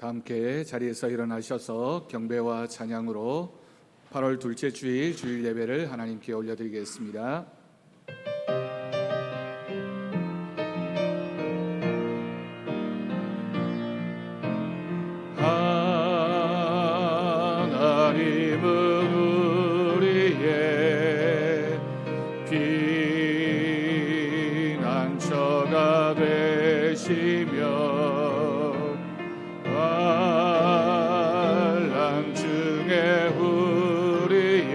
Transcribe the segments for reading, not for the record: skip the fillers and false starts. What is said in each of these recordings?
다 함께 자리에서 일어나셔서 경배와 찬양으로 8월 둘째 주일 주일 예배를 하나님께 올려드리겠습니다. 하나님은 우리의 피난처가 되시며 환난 중에 우리의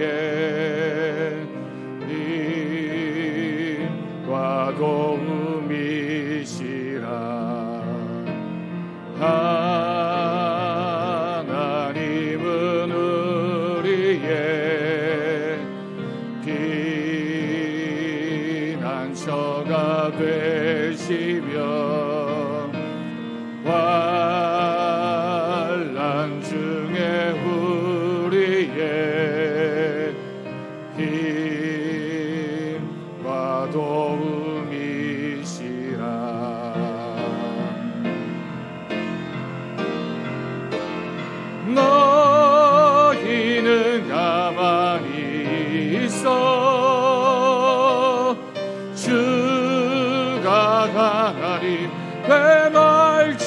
힘과 도움이시라. 하나님은 우리의 피난처가 되시며 환난 중에 우리의 힘과 도움이시라. 너희는 가만히 있어 주가 하나님 행할지어다.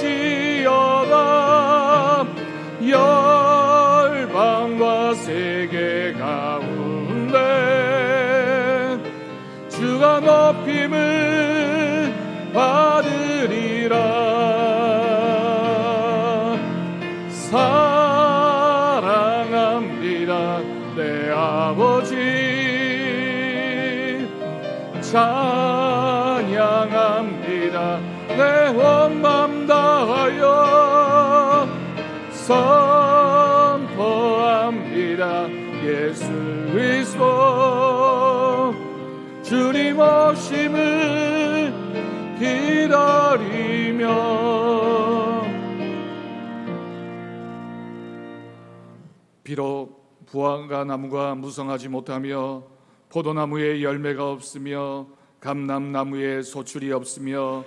열방과 세계 가운데 주가 높임을 받으리라. 사랑합니다 내 아버지, 찬양합니다 내 온 맘 다하여, 선포합니다 예수 그리스도 주님 오심을 기다리며. 비록 부화가 나무가 무성하지 못하며 포도나무에 열매가 없으며 감람나무에 소출이 없으며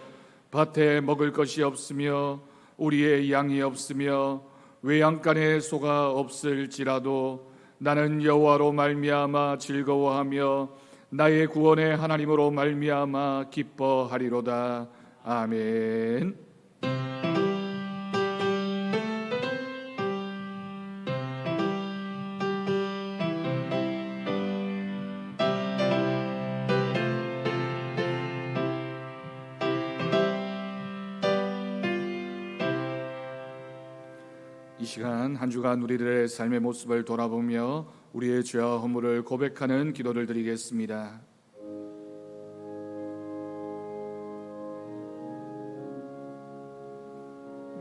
밭에 먹을 것이 없으며 우리의 양이 없으며 외양간에 소가 없을지라도 나는 여호와로 말미암아 즐거워하며 나의 구원의 하나님으로 말미암아 기뻐하리로다. 아멘. 이 시간 한 주간 우리들의 삶의 모습을 돌아보며 우리의 죄와 허물을 고백하는 기도를 드리겠습니다.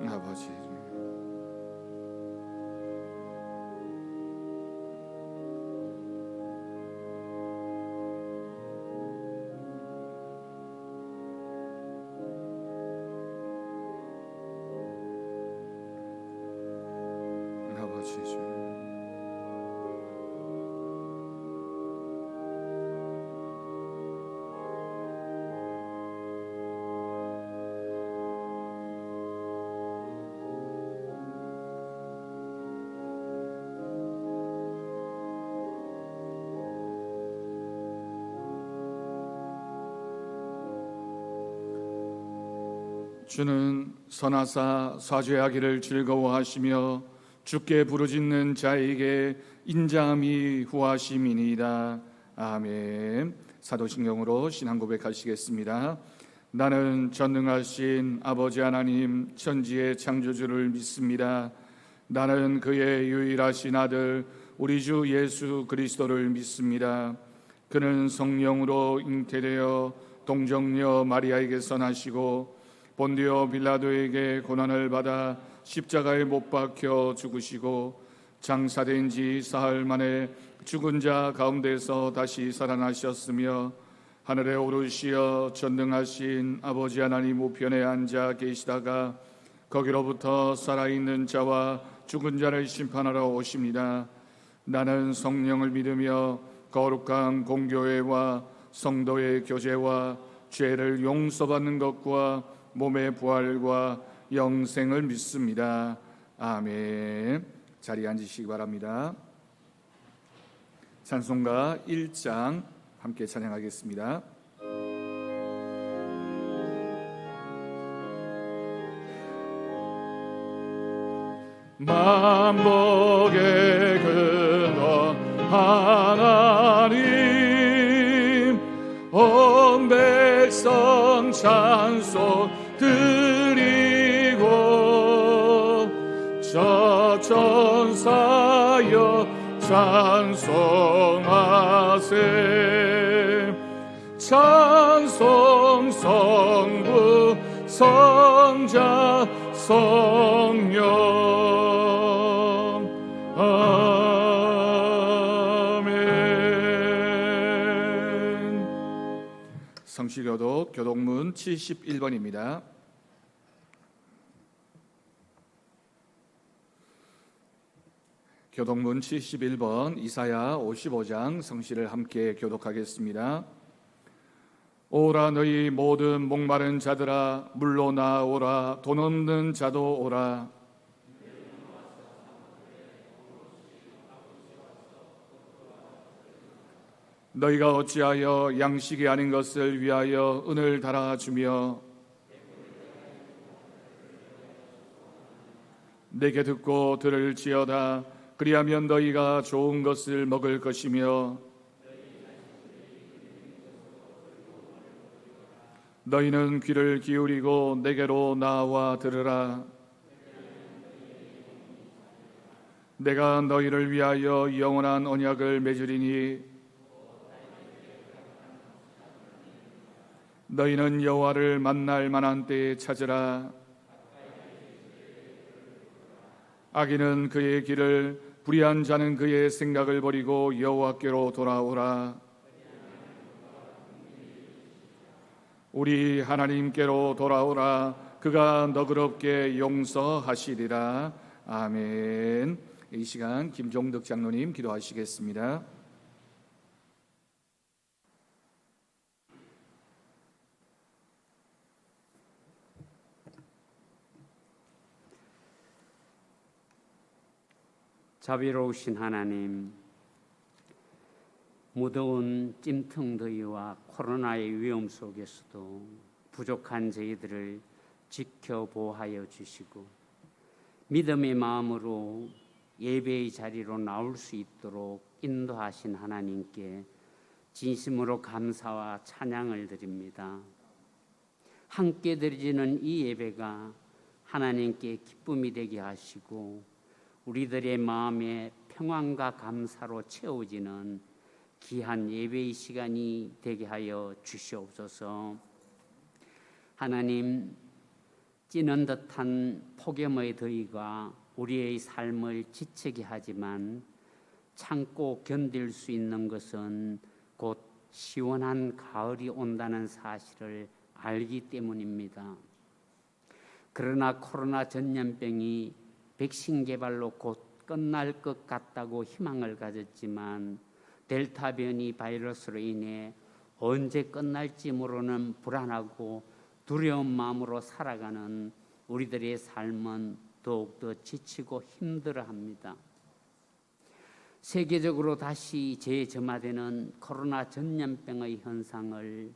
아버지, 주는 선하사 사죄하기를 즐거워하시며 주께 부르짖는 자에게 인자함이 후하심이니이다. 아멘. 사도신경으로 신앙 고백하시겠습니다. 나는 전능하신 아버지 하나님 천지의 창조주를 믿습니다. 나는 그의 유일하신 아들 우리 주 예수 그리스도를 믿습니다. 그는 성령으로 잉태되어 동정녀 마리아에게서 나시고 본디오 빌라도에게 고난을 받아 십자가에 못 박혀 죽으시고 장사된 지 사흘 만에 죽은 자 가운데서 다시 살아나셨으며 하늘에 오르시어 전능하신 아버지 하나님 우편에 앉아 계시다가 거기로부터 살아있는 자와 죽은 자를 심판하러 오십니다. 나는 성령을 믿으며 거룩한 공교회와 성도의 교제와 죄를 용서받는 것과 몸의 부활과 영생을 믿습니다. 아멘. 자리에 앉으시기 바랍니다. 찬송가 1장 함께 찬양하겠습니다. 만복의 근원 하나님, 온 백성 찬송 드리고 저 천사여 찬송하세. 찬송 성부 성자 성령. 아멘. 성시교독 교독문 71번입니다. 교독문 71번 이사야 55장 성시를 함께 교독하겠습니다. 오라 너희 모든 목마른 자들아 물로 나오라. 돈 없는 자도 오라. 너희가 어찌하여 양식이 아닌 것을 위하여 은을 달아주며 내게 듣고 들을지어다. 그리하면 너희가 좋은 것을 먹을 것이며 너희는 귀를 기울이고 내게로 나와 들으라. 내가 너희를 위하여 영원한 언약을 맺으리니 너희는 여호와를 만날 만한 때에 찾으라. 악인은 그의 길을, 불의한 자는 그의 생각을 버리고 여호와께로 돌아오라. 우리 하나님께로 돌아오라. 그가 너그럽게 용서하시리라. 아멘. 이 시간 김종덕 장로님 기도하시겠습니다. 자비로우신 하나님, 무더운 찜통더위와 코로나의 위험 속에서도 부족한 저희들을 지켜보하여 주시고 믿음의 마음으로 예배의 자리로 나올 수 있도록 인도하신 하나님께 진심으로 감사와 찬양을 드립니다. 함께 드리는 이 예배가 하나님께 기쁨이 되게 하시고 우리들의 마음에 평안과 감사로 채워지는 귀한 예배의 시간이 되게 하여 주시옵소서. 하나님, 찌는 듯한 폭염의 더위가 우리의 삶을 지치게 하지만 참고 견딜 수 있는 것은 곧 시원한 가을이 온다는 사실을 알기 때문입니다. 그러나 코로나 전염병이 백신 개발로 곧 끝날 것 같다고 희망을 가졌지만 델타 변이 바이러스로 인해 언제 끝날지 모르는 불안하고 두려운 마음으로 살아가는 우리들의 삶은 더욱더 지치고 힘들어합니다. 세계적으로 다시 재점화되는 코로나 전염병의 현상을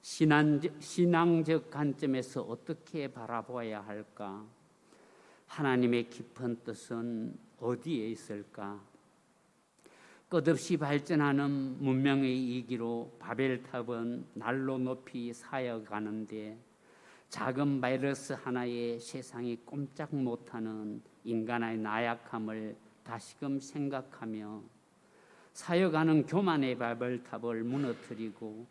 신앙적 관점에서 어떻게 바라보아야 할까? 하나님의 깊은 뜻은 어디에 있을까? 끝없이 발전하는 문명의 이기로 바벨탑은 날로 높이 쌓여가는데 작은 바이러스 하나에 세상이 꼼짝 못하는 인간의 나약함을 다시금 생각하며 쌓여가는 교만의 바벨탑을 무너뜨리고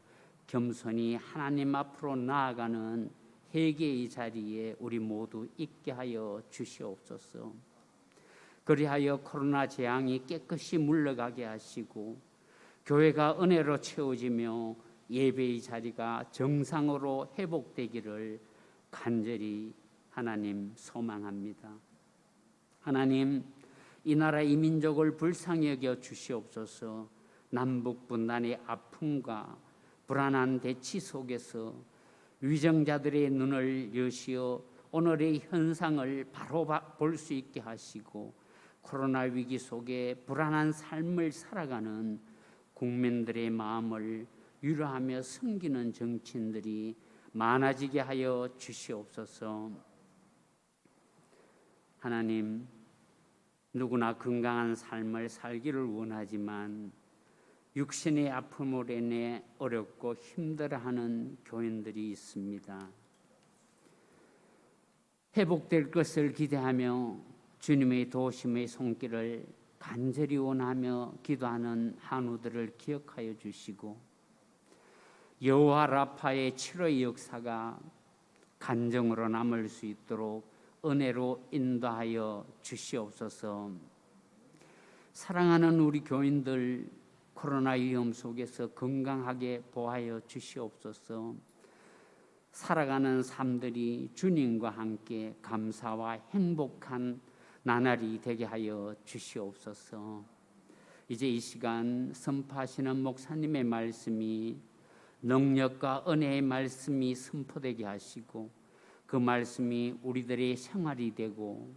겸손히 하나님 앞으로 나아가는 회개의 자리에 우리 모두 있게 하여 주시옵소서. 그리하여 코로나 재앙이 깨끗이 물러가게 하시고 교회가 은혜로 채워지며 예배의 자리가 정상으로 회복되기를 간절히 하나님 소망합니다. 하나님, 이 나라 이 민족을 불쌍히 여겨 주시옵소서. 남북 분단의 아픔과 불안한 대치 속에서 위정자들의 눈을 여시어 오늘의 현상을 바로 볼 수 있게 하시고 코로나 위기 속에 불안한 삶을 살아가는 국민들의 마음을 위로하며 섬기는 정치인들이 많아지게 하여 주시옵소서. 하나님, 누구나 건강한 삶을 살기를 원하지만 육신의 아픔으로 인해 어렵고 힘들어하는 교인들이 있습니다. 회복될 것을 기대하며 주님의 도심의 손길을 간절히 원하며 기도하는 한우들을 기억하여 주시고 여호와 라파의 치료의 역사가 간증으로 남을 수 있도록 은혜로 인도하여 주시옵소서. 사랑하는 우리 교인들 코로나 위험 속에서 건강하게 보호하여 주시옵소서. 살아가는 삶들이 주님과 함께 감사와 행복한 나날이 되게 하여 주시옵소서. 이제 이 시간 선포하시는 목사님의 말씀이 능력과 은혜의 말씀이 선포되게 하시고 그 말씀이 우리들의 생활이 되고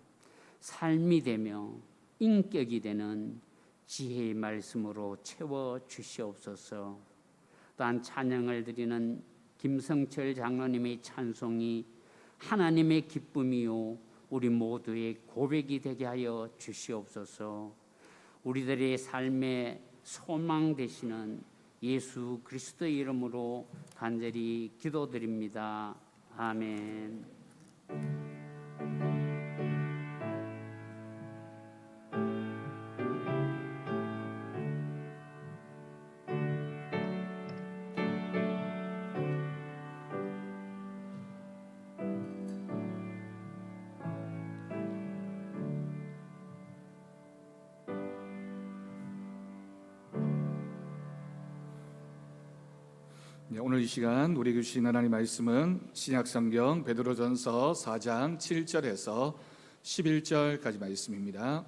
삶이 되며 인격이 되는 지혜의 말씀으로 채워 주시옵소서. 또한 찬양을 드리는 김성철 장로님의 찬송이 하나님의 기쁨이요 우리 모두의 고백이 되게 하여 주시옵소서. 우리들의 삶의 소망 되시는 예수 그리스도의 이름으로 간절히 기도드립니다. 아멘. 오늘 이 시간 우리에게 주신 하나님의 말씀은 신약성경 베드로전서 4장 7절에서 11절까지 말씀입니다.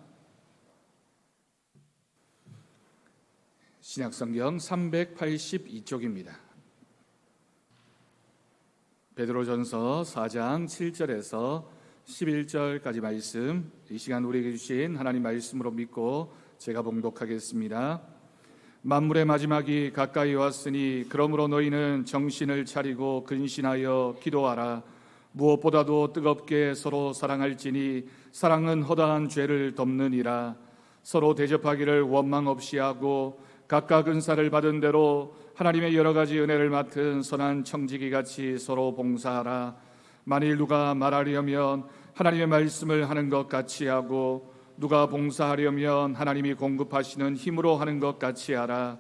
신약성경 382쪽입니다. 베드로전서 4장 7절에서 11절까지 말씀, 이 시간 우리에게 주신 하나님 말씀으로 믿고 제가 봉독하겠습니다. 만물의 마지막이 가까이 왔으니 그러므로 너희는 정신을 차리고 근신하여 기도하라. 무엇보다도 뜨겁게 서로 사랑할지니 사랑은 허다한 죄를 덮느니라. 서로 대접하기를 원망 없이 하고 각각 은사를 받은 대로 하나님의 여러 가지 은혜를 맡은 선한 청지기 같이 서로 봉사하라. 만일 누가 말하려면 하나님의 말씀을 하는 것 같이 하고 누가 봉사하려면 하나님이 공급하시는 힘으로 하는 것 같이 하라.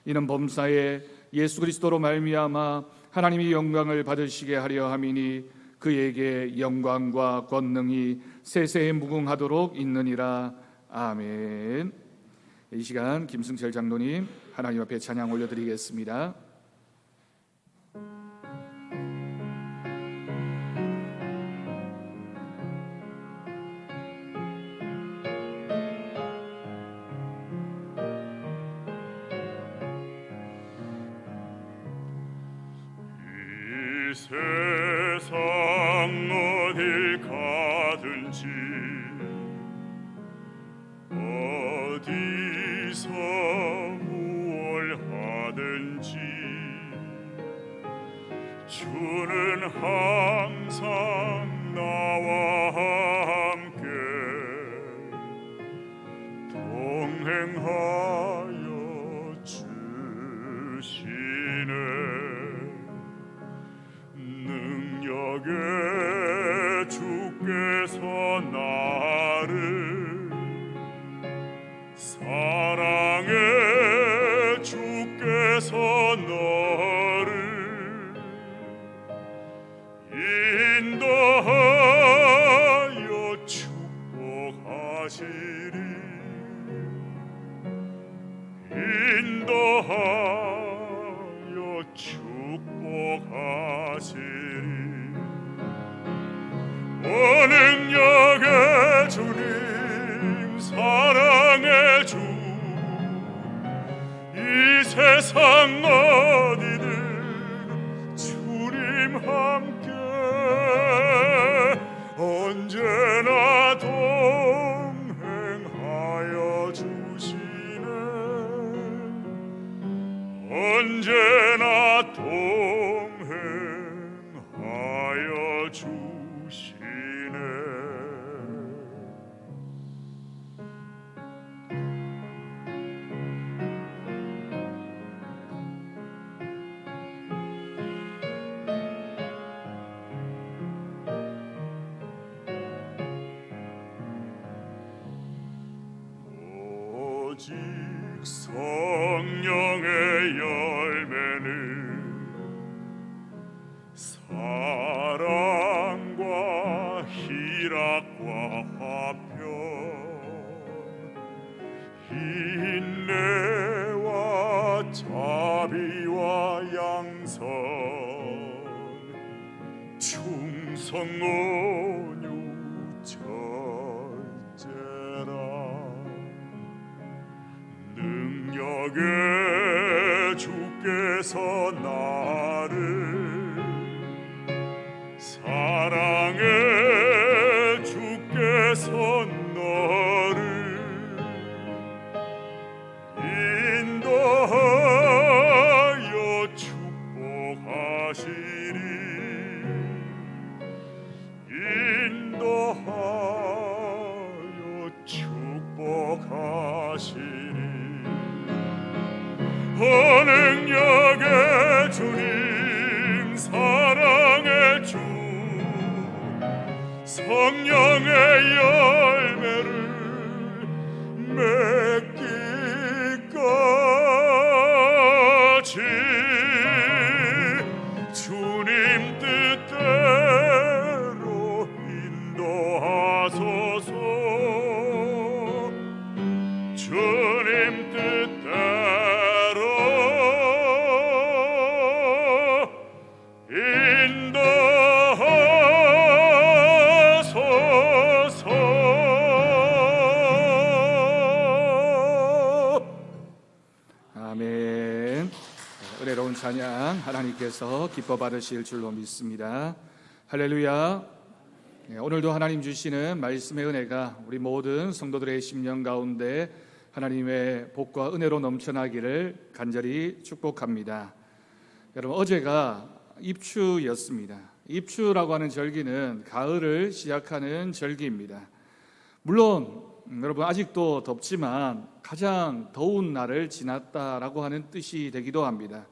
이는 범사에 예수 그리스도로 말미암아 하나님이 영광을 받으시게 하려 함이니 그에게 영광과 권능이 세세에 무궁하도록 있느니라. 아멘. 이 시간 김승철 장로님 하나님 앞에 찬양 올려드리겠습니다. 세상 어딜 가든지 어디서 무얼 하든지 주는 항상 나와 함께 동행하여 주시네. 능력의 주께서 나를 사랑의 주께서 너를 인도하여 축복하시리. 인도하여 축복하시리. 능력의 주님 사랑의 주 이 세상 어디든 주님 함께 오직 성령의 열매는 사랑과 희락과 화평 인내와 자비와 양선 충성 온유 절제라 능력의 주께서 나를 사랑의 주께서 너를 인도하여 축복하시리 인도하여 축복하시리 능력의 주님 사랑의 주 성령의 열매를 맺기까지 주님 뜻대로 인도하소서 주님 뜻대로 아멘. 은혜로운 찬양 하나님께서 기뻐 받으실 줄로 믿습니다. 할렐루야. 오늘도 하나님 주시는 말씀의 은혜가 우리 모든 성도들의 심령 가운데 하나님의 복과 은혜로 넘쳐나기를 간절히 축복합니다. 여러분, 어제가 입추였습니다. 입추라고 하는 절기는 가을을 시작하는 절기입니다. 물론 여러분 아직도 덥지만 가장 더운 날을 지났다라고 하는 뜻이 되기도 합니다.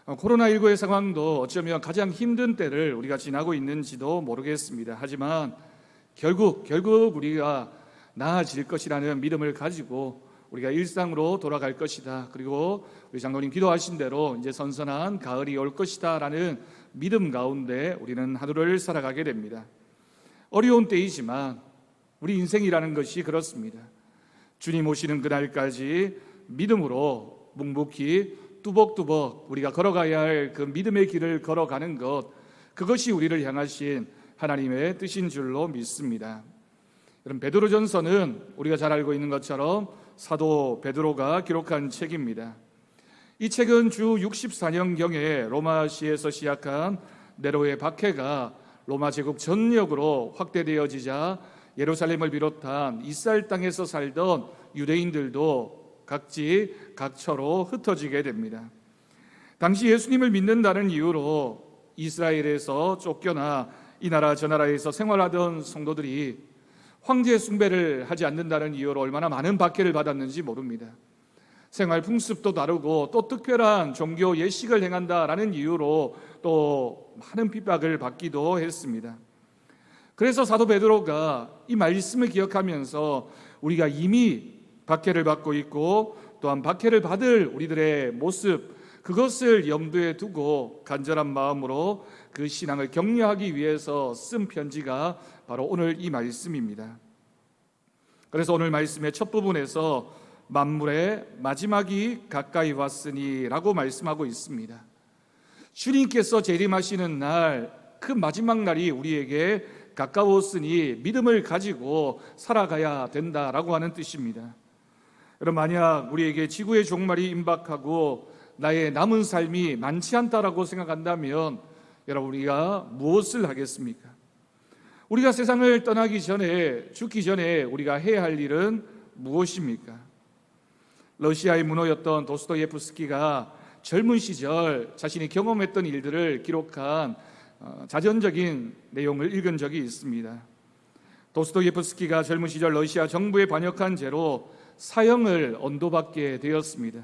코로나19의 상황도 어쩌면 가장 힘든 때를 우리가 지나고 있는지도 모르겠습니다. 하지만 결국 우리가 나아질 것이라는 믿음을 가지고 우리가 일상으로 돌아갈 것이다. 그리고 우리 장로님 기도하신 대로 이제 선선한 가을이 올 것이다 라는 믿음 가운데 우리는 하루를 살아가게 됩니다. 어려운 때이지만 우리 인생이라는 것이 그렇습니다. 주님 오시는 그날까지 믿음으로 묵묵히 뚜벅뚜벅 우리가 걸어가야 할 그 믿음의 길을 걸어가는 것, 그것이 우리를 향하신 하나님의 뜻인 줄로 믿습니다. 여러분, 베드로전서는 우리가 잘 알고 있는 것처럼 사도 베드로가 기록한 책입니다. 이 책은 주 64년경에 로마시에서 시작한 네로의 박해가 로마 제국 전역으로 확대되어지자 예루살렘을 비롯한 이스라엘 땅에서 살던 유대인들도 각지 각처로 흩어지게 됩니다. 당시 예수님을 믿는다는 이유로 이스라엘에서 쫓겨나 이 나라 저 나라에서 생활하던 성도들이 황제 숭배를 하지 않는다는 이유로 얼마나 많은 박해를 받았는지 모릅니다. 생활 풍습도 다르고 또 특별한 종교 예식을 행한다라는 이유로 또 많은 핍박을 받기도 했습니다. 그래서 사도 베드로가 이 말씀을 기억하면서 우리가 이미 박해를 받고 있고 또한 박해를 받을 우리들의 모습, 그것을 염두에 두고 간절한 마음으로 그 신앙을 격려하기 위해서 쓴 편지가 바로 오늘 이 말씀입니다. 그래서 오늘 말씀의 첫 부분에서 만물의 마지막이 가까이 왔으니 라고 말씀하고 있습니다. 주님께서 재림하시는 날, 그 마지막 날이 우리에게 가까웠으니 믿음을 가지고 살아가야 된다라고 하는 뜻입니다. 여러분, 만약 우리에게 지구의 종말이 임박하고 나의 남은 삶이 많지 않다라고 생각한다면 여러분, 우리가 무엇을 하겠습니까? 우리가 세상을 떠나기 전에, 죽기 전에 우리가 해야 할 일은 무엇입니까? 러시아의 문호였던 도스토예프스키가 젊은 시절 자신이 경험했던 일들을 기록한 자전적인 내용을 읽은 적이 있습니다. 도스토예프스키가 젊은 시절 러시아 정부에 반역한 죄로 사형을 언도받게 되었습니다.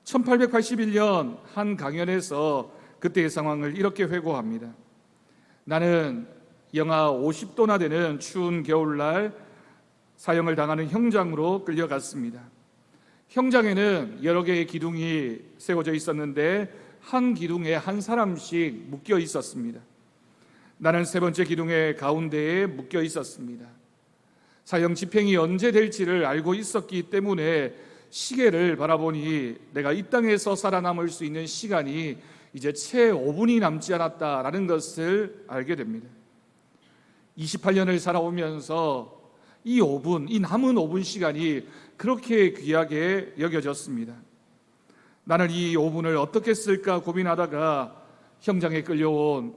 1881년 한 강연에서 그때의 상황을 이렇게 회고합니다. 나는 영하 50도나 되는 추운 겨울날 사형을 당하는 형장으로 끌려갔습니다. 형장에는 여러 개의 기둥이 세워져 있었는데 한 기둥에 한 사람씩 묶여 있었습니다. 나는 세 번째 기둥의 가운데에 묶여 있었습니다. 사형 집행이 언제 될지를 알고 있었기 때문에 시계를 바라보니 내가 이 땅에서 살아남을 수 있는 시간이 이제 채 5분이 남지 않았다라는 것을 알게 됩니다. 28년을 살아오면서 이 남은 5분 시간이 그렇게 귀하게 여겨졌습니다. 나는 이 5분을 어떻게 쓸까 고민하다가 형장에 끌려온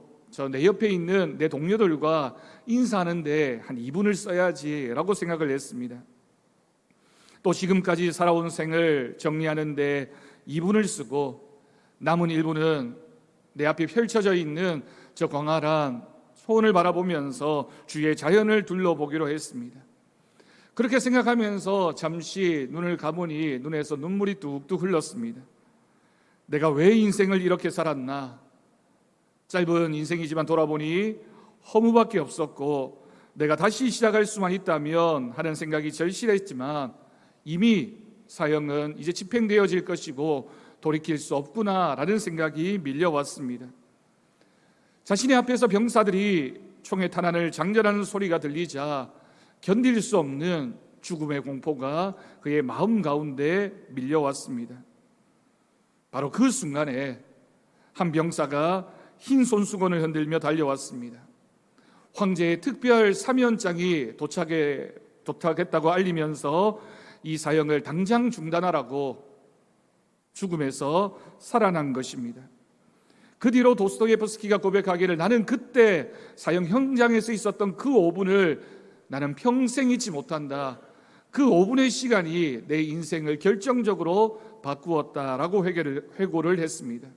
내 옆에 있는 내 동료들과 인사하는데 한 2분을 써야지라고 생각을 했습니다. 또 지금까지 살아온 생을 정리하는데 2분을 쓰고 남은 1분은 내 앞에 펼쳐져 있는 저 광활한 소원을 바라보면서 주의 자연을 둘러보기로 했습니다. 그렇게 생각하면서 잠시 눈을 감으니 눈에서 눈물이 뚝뚝 흘렀습니다. 내가 왜 인생을 이렇게 살았나? 짧은 인생이지만 돌아보니 허무밖에 없었고 내가 다시 시작할 수만 있다면 하는 생각이 절실했지만 이미 사형은 이제 집행되어질 것이고 돌이킬 수 없구나라는 생각이 밀려왔습니다. 자신의 앞에서 병사들이 총의 탄환을 장전하는 소리가 들리자 견딜 수 없는 죽음의 공포가 그의 마음 가운데 밀려왔습니다. 바로 그 순간에 한 병사가 흰 손수건을 흔들며 달려왔습니다. 황제의 특별 사면장이 도착했다고 알리면서 이 사형을 당장 중단하라고 죽음에서 살아난 것입니다. 그 뒤로 도스토예프스키가 고백하기를 나는 그때 사형 현장에서 있었던 그 5분을 나는 평생 잊지 못한다. 그 5분의 시간이 내 인생을 결정적으로 바꾸었다라고 회고를 했습니다.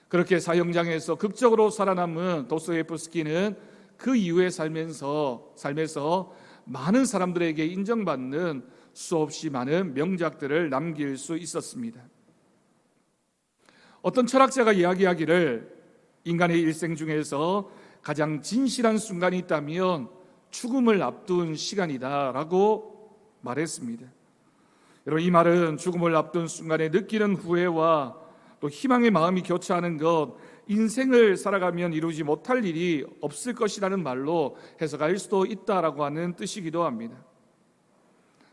그렇게 사형장에서 극적으로 살아남은 도스토예프스키는 그 이후에 삶에서 많은 사람들에게 인정받는 수없이 많은 명작들을 남길 수 있었습니다. 어떤 철학자가 이야기하기를 인간의 일생 중에서 가장 진실한 순간이 있다면 죽음을 앞둔 시간이다라고 말했습니다. 여러분, 이 말은 죽음을 앞둔 순간에 느끼는 후회와 또 희망의 마음이 교차하는 것, 인생을 살아가면 이루지 못할 일이 없을 것이라는 말로 해석할 수도 있다라고 하는 뜻이기도 합니다.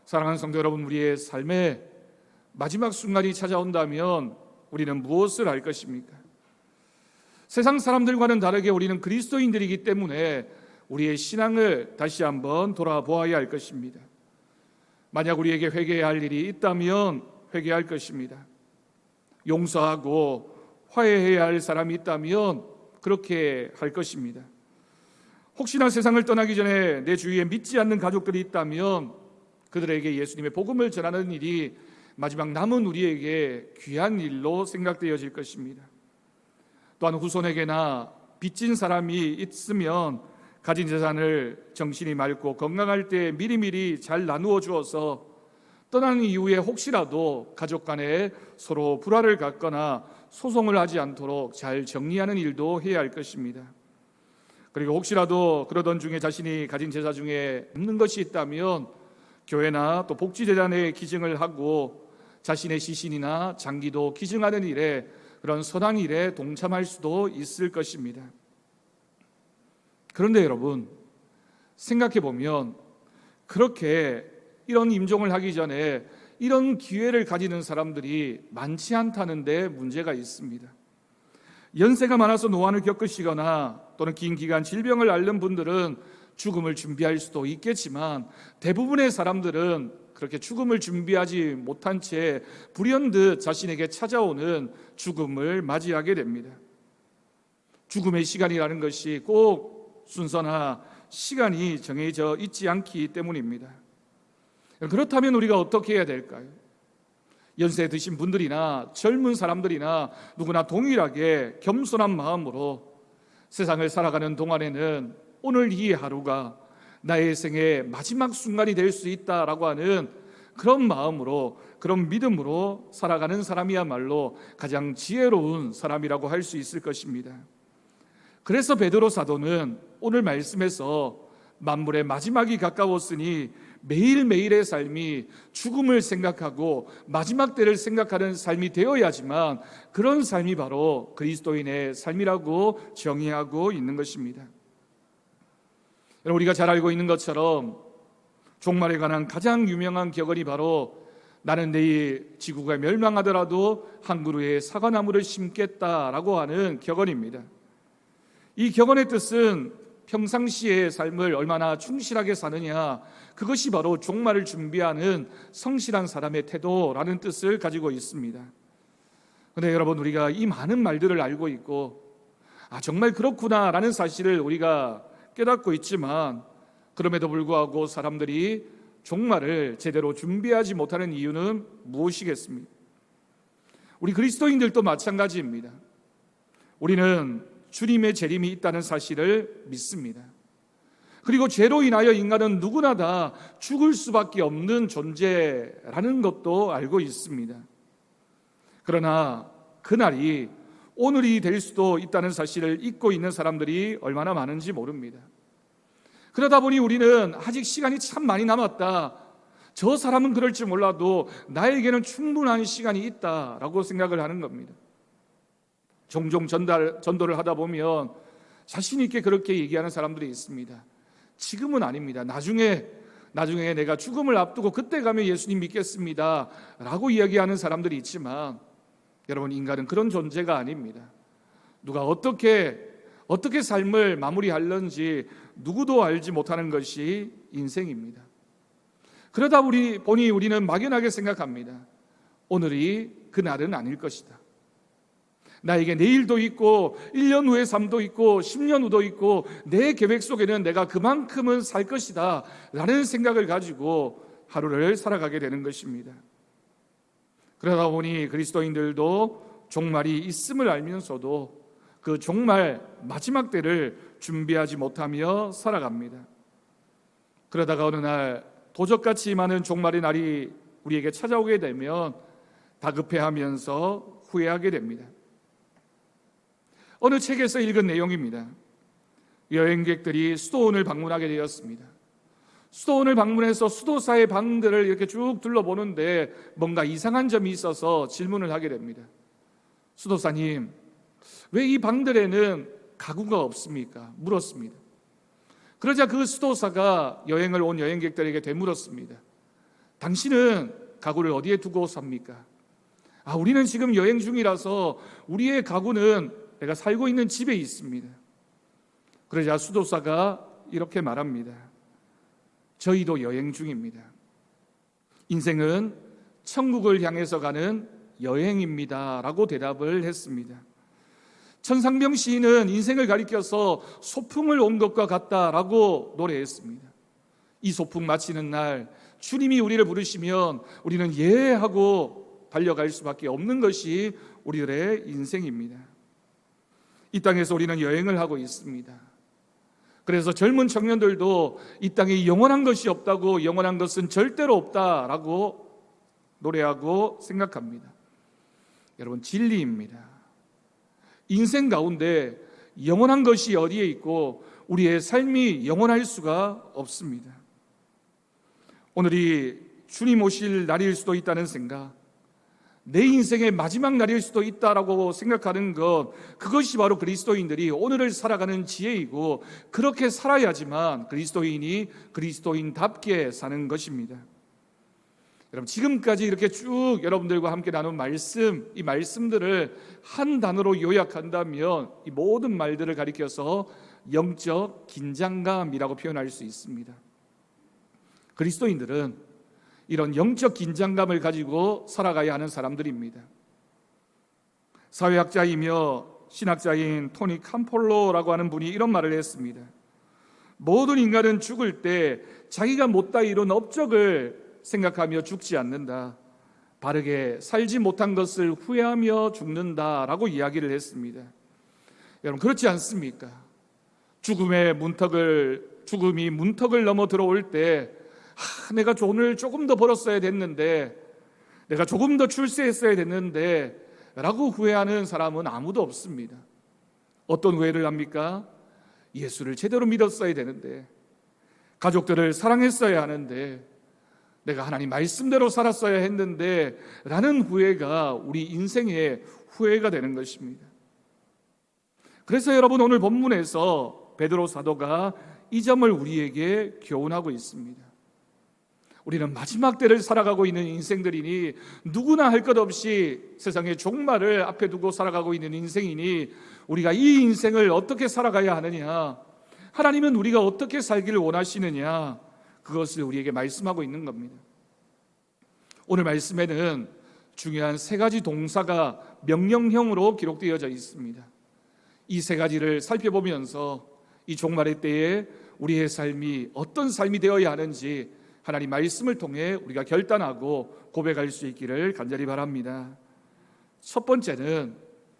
사랑하는 성도 여러분, 우리의 삶의 마지막 순간이 찾아온다면 우리는 무엇을 할 것입니까? 세상 사람들과는 다르게 우리는 그리스도인들이기 때문에 우리의 신앙을 다시 한번 돌아보아야 할 것입니다. 만약 우리에게 회개해야 할 일이 있다면 회개할 것입니다. 용서하고 화해해야 할 사람이 있다면 그렇게 할 것입니다. 혹시나 세상을 떠나기 전에 내 주위에 믿지 않는 가족들이 있다면 그들에게 예수님의 복음을 전하는 일이 마지막 남은 우리에게 귀한 일로 생각되어질 것입니다. 또한 후손에게나 빚진 사람이 있으면 가진 재산을 정신이 맑고 건강할 때 미리미리 잘 나누어 주어서 떠나는 이후에 혹시라도 가족 간에 서로 불화를 갖거나 소송을 하지 않도록 잘 정리하는 일도 해야 할 것입니다. 그리고 혹시라도 그러던 중에 자신이 가진 재산 중에 없는 것이 있다면 교회나 또 복지재단에 기증을 하고 자신의 시신이나 장기도 기증하는 일에, 그런 선한 일에 동참할 수도 있을 것입니다. 그런데 여러분, 생각해 보면 그렇게 이런 임종을 하기 전에 이런 기회를 가지는 사람들이 많지 않다는 데 문제가 있습니다. 연세가 많아서 노안을 겪으시거나 또는 긴 기간 질병을 앓는 분들은 죽음을 준비할 수도 있겠지만 대부분의 사람들은 그렇게 죽음을 준비하지 못한 채 불현듯 자신에게 찾아오는 죽음을 맞이하게 됩니다. 죽음의 시간이라는 것이 꼭 순서나 시간이 정해져 있지 않기 때문입니다. 그렇다면 우리가 어떻게 해야 될까요? 연세 드신 분들이나 젊은 사람들이나 누구나 동일하게 겸손한 마음으로 세상을 살아가는 동안에는 오늘 이 하루가 나의 생의 마지막 순간이 될 수 있다라고 하는 그런 마음으로, 그런 믿음으로 살아가는 사람이야말로 가장 지혜로운 사람이라고 할 수 있을 것입니다. 그래서 베드로 사도는 오늘 말씀에서 만물의 마지막이 가까웠으니 매일매일의 삶이 죽음을 생각하고 마지막 때를 생각하는 삶이 되어야지만 그런 삶이 바로 그리스도인의 삶이라고 정의하고 있는 것입니다. 여러분, 우리가 잘 알고 있는 것처럼 종말에 관한 가장 유명한 격언이 바로 나는 내일 지구가 멸망하더라도 한 그루의 사과나무를 심겠다라고 하는 격언입니다. 이 격언의 뜻은 평상시의 삶을 얼마나 충실하게 사느냐, 그것이 바로 종말을 준비하는 성실한 사람의 태도라는 뜻을 가지고 있습니다. 그런데 여러분, 우리가 이 많은 말들을 알고 있고 정말 그렇구나라는 사실을 우리가 깨닫고 있지만 그럼에도 불구하고 사람들이 종말을 제대로 준비하지 못하는 이유는 무엇이겠습니까? 우리 그리스도인들도 마찬가지입니다. 우리는 주님의 재림이 있다는 사실을 믿습니다. 그리고 죄로 인하여 인간은 누구나 다 죽을 수밖에 없는 존재라는 것도 알고 있습니다. 그러나 그날이 오늘이 될 수도 있다는 사실을 잊고 있는 사람들이 얼마나 많은지 모릅니다. 그러다 보니 우리는 아직 시간이 참 많이 남았다, 저 사람은 그럴지 몰라도 나에게는 충분한 시간이 있다라고 생각을 하는 겁니다. 종종 전도를 하다 보면 자신 있게 그렇게 얘기하는 사람들이 있습니다. 지금은 아닙니다. 나중에 내가 죽음을 앞두고 그때 가면 예수님 믿겠습니다 라고 이야기하는 사람들이 있지만, 여러분, 인간은 그런 존재가 아닙니다. 누가 어떻게 삶을 마무리하는지 누구도 알지 못하는 것이 인생입니다. 그러다 보니 우리는 막연하게 생각합니다. 오늘이 그날은 아닐 것이다. 나에게 내일도 있고 1년 후의 삶도 있고 10년 후도 있고 내 계획 속에는 내가 그만큼은 살 것이다 라는 생각을 가지고 하루를 살아가게 되는 것입니다. 그러다 보니 그리스도인들도 종말이 있음을 알면서도 그 종말 마지막 때를 준비하지 못하며 살아갑니다. 그러다가 어느 날 도적같이 많은 종말의 날이 우리에게 찾아오게 되면 다급해하면서 후회하게 됩니다. 어느 책에서 읽은 내용입니다. 여행객들이 수도원을 방문하게 되었습니다. 수도원을 방문해서 수도사의 방들을 이렇게 쭉 둘러보는데 뭔가 이상한 점이 있어서 질문을 하게 됩니다. 수도사님, 왜 이 방들에는 가구가 없습니까? 물었습니다. 그러자 그 수도사가 여행을 온 여행객들에게 되물었습니다. 당신은 가구를 어디에 두고 삽니까? 우리는 지금 여행 중이라서 우리의 가구는 내가 살고 있는 집에 있습니다. 그러자 수도사가 이렇게 말합니다. 저희도 여행 중입니다. 인생은 천국을 향해서 가는 여행입니다 라고 대답을 했습니다. 천상병 시인은 인생을 가리켜서 소풍을 온 것과 같다라고 노래했습니다. 이 소풍 마치는 날 주님이 우리를 부르시면 우리는 예 하고 달려갈 수밖에 없는 것이 우리들의 인생입니다. 이 땅에서 우리는 여행을 하고 있습니다. 그래서 젊은 청년들도 이 땅에 영원한 것이 없다고, 영원한 것은 절대로 없다라고 노래하고 생각합니다. 여러분, 진리입니다. 인생 가운데 영원한 것이 어디에 있고 우리의 삶이 영원할 수가 없습니다. 오늘이 주님 오실 날일 수도 있다는 생각, 내 인생의 마지막 날일 수도 있다라고 생각하는 것, 그것이 바로 그리스도인들이 오늘을 살아가는 지혜이고, 그렇게 살아야지만 그리스도인이 그리스도인답게 사는 것입니다. 여러분, 지금까지 이렇게 쭉 여러분들과 함께 나눈 말씀, 이 말씀들을 한 단어로 요약한다면 이 모든 말들을 가리켜서 영적 긴장감이라고 표현할 수 있습니다. 그리스도인들은 이런 영적 긴장감을 가지고 살아가야 하는 사람들입니다. 사회학자이며 신학자인 토니 캄폴로라고 하는 분이 이런 말을 했습니다. 모든 인간은 죽을 때 자기가 못다 이룬 업적을 생각하며 죽지 않는다. 바르게 살지 못한 것을 후회하며 죽는다라고 이야기를 했습니다. 여러분, 그렇지 않습니까? 죽음이 문턱을 넘어 들어올 때 내가 돈을 조금 더 벌었어야 됐는데, 내가 조금 더 출세했어야 됐는데 라고 후회하는 사람은 아무도 없습니다. 어떤 후회를 합니까? 예수를 제대로 믿었어야 되는데, 가족들을 사랑했어야 하는데, 내가 하나님 말씀대로 살았어야 했는데 라는 후회가 우리 인생의 후회가 되는 것입니다. 그래서 여러분, 오늘 본문에서 베드로 사도가 이 점을 우리에게 교훈하고 있습니다. 우리는 마지막 때를 살아가고 있는 인생들이니, 누구나 할 것 없이 세상의 종말을 앞에 두고 살아가고 있는 인생이니, 우리가 이 인생을 어떻게 살아가야 하느냐, 하나님은 우리가 어떻게 살기를 원하시느냐, 그것을 우리에게 말씀하고 있는 겁니다. 오늘 말씀에는 중요한 세 가지 동사가 명령형으로 기록되어져 있습니다. 이 세 가지를 살펴보면서 이 종말의 때에 우리의 삶이 어떤 삶이 되어야 하는지 하나님 말씀을 통해 우리가 결단하고 고백할 수 있기를 간절히 바랍니다. 첫 번째는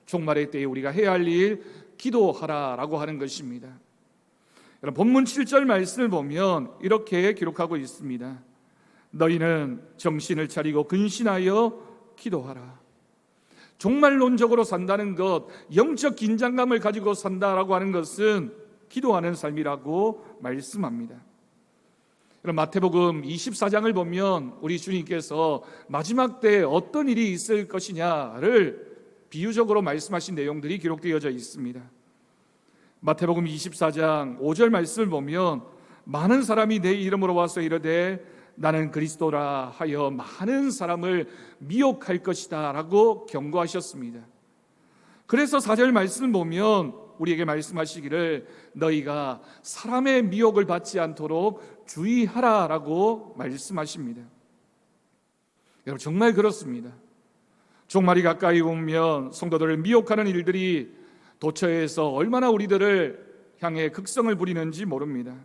종말의 때에 우리가 해야 할 일, 기도하라라고 하는 것입니다. 여러분, 본문 7절 말씀을 보면 이렇게 기록하고 있습니다. 너희는 정신을 차리고 근신하여 기도하라. 종말론적으로 산다는 것, 영적 긴장감을 가지고 산다라고 하는 것은 기도하는 삶이라고 말씀합니다. 그럼 마태복음 24장을 보면 우리 주님께서 마지막 때 어떤 일이 있을 것이냐를 비유적으로 말씀하신 내용들이 기록되어져 있습니다. 마태복음 24장 5절 말씀을 보면 많은 사람이 내 이름으로 와서 이르되 나는 그리스도라 하여 많은 사람을 미혹할 것이다 라고 경고하셨습니다. 그래서 4절 말씀을 보면 우리에게 말씀하시기를 너희가 사람의 미혹을 받지 않도록 주의하라 라고 말씀하십니다. 여러분, 정말 그렇습니다. 종말이 가까이 오면 성도들을 미혹하는 일들이 도처에서 얼마나 우리들을 향해 극성을 부리는지 모릅니다.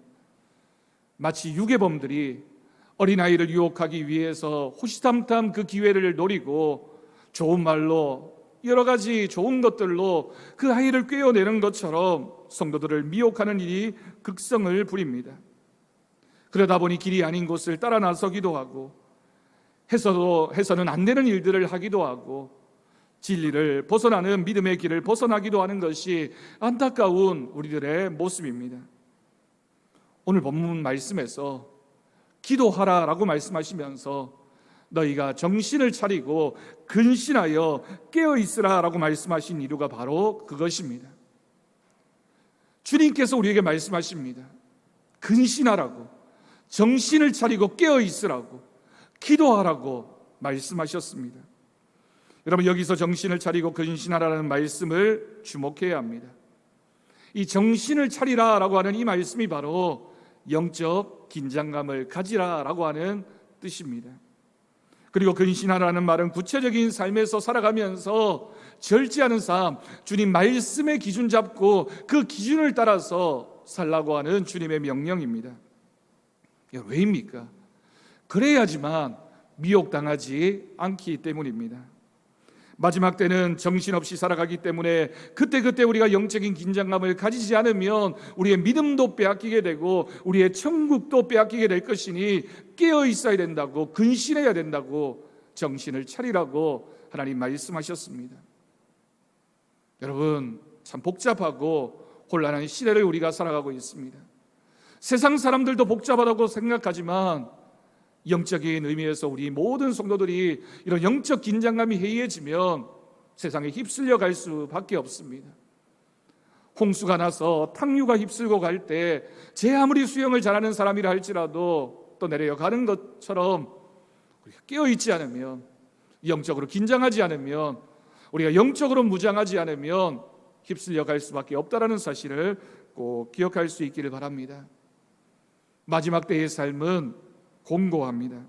마치 유괴범들이 어린아이를 유혹하기 위해서 호시탐탐 그 기회를 노리고 좋은 말로 여러 가지 좋은 것들로 그 아이를 꿰어내는 것처럼 성도들을 미혹하는 일이 극성을 부립니다. 그러다 보니 길이 아닌 곳을 따라 나서기도 하고 해서는 안 되는 일들을 하기도 하고 진리를 벗어나는 믿음의 길을 벗어나기도 하는 것이 안타까운 우리들의 모습입니다. 오늘 본문 말씀에서 기도하라라고 말씀하시면서 너희가 정신을 차리고 근신하여 깨어있으라라고 말씀하신 이유가 바로 그것입니다. 주님께서 우리에게 말씀하십니다. 근신하라고, 정신을 차리고 깨어있으라고, 기도하라고 말씀하셨습니다. 여러분, 여기서 정신을 차리고 근신하라는 말씀을 주목해야 합니다. 이 정신을 차리라라고 하는 이 말씀이 바로 영적 긴장감을 가지라라고 하는 뜻입니다. 그리고 근신하라는 말은 구체적인 삶에서 살아가면서 절제하는 삶, 주님 말씀의 기준 잡고 그 기준을 따라서 살라고 하는 주님의 명령입니다. 왜입니까? 그래야지만 미혹당하지 않기 때문입니다. 마지막 때는 정신없이 살아가기 때문에 그때그때 우리가 영적인 긴장감을 가지지 않으면 우리의 믿음도 빼앗기게 되고 우리의 천국도 빼앗기게 될 것이니 깨어 있어야 된다고, 근신해야 된다고, 정신을 차리라고 하나님 말씀하셨습니다. 여러분, 참 복잡하고 혼란한 시대를 우리가 살아가고 있습니다. 세상 사람들도 복잡하다고 생각하지만 영적인 의미에서 우리 모든 성도들이 이런 영적 긴장감이 해이해지면 세상에 휩쓸려 갈 수밖에 없습니다. 홍수가 나서 탕류가 휩쓸고 갈 때 제 아무리 수영을 잘하는 사람이라 할지라도 또 내려가는 것처럼 우리가 깨어있지 않으면, 영적으로 긴장하지 않으면, 우리가 영적으로 무장하지 않으면 휩쓸려 갈 수밖에 없다는 사실을 꼭 기억할 수 있기를 바랍니다. 마지막 때의 삶은 공고합니다.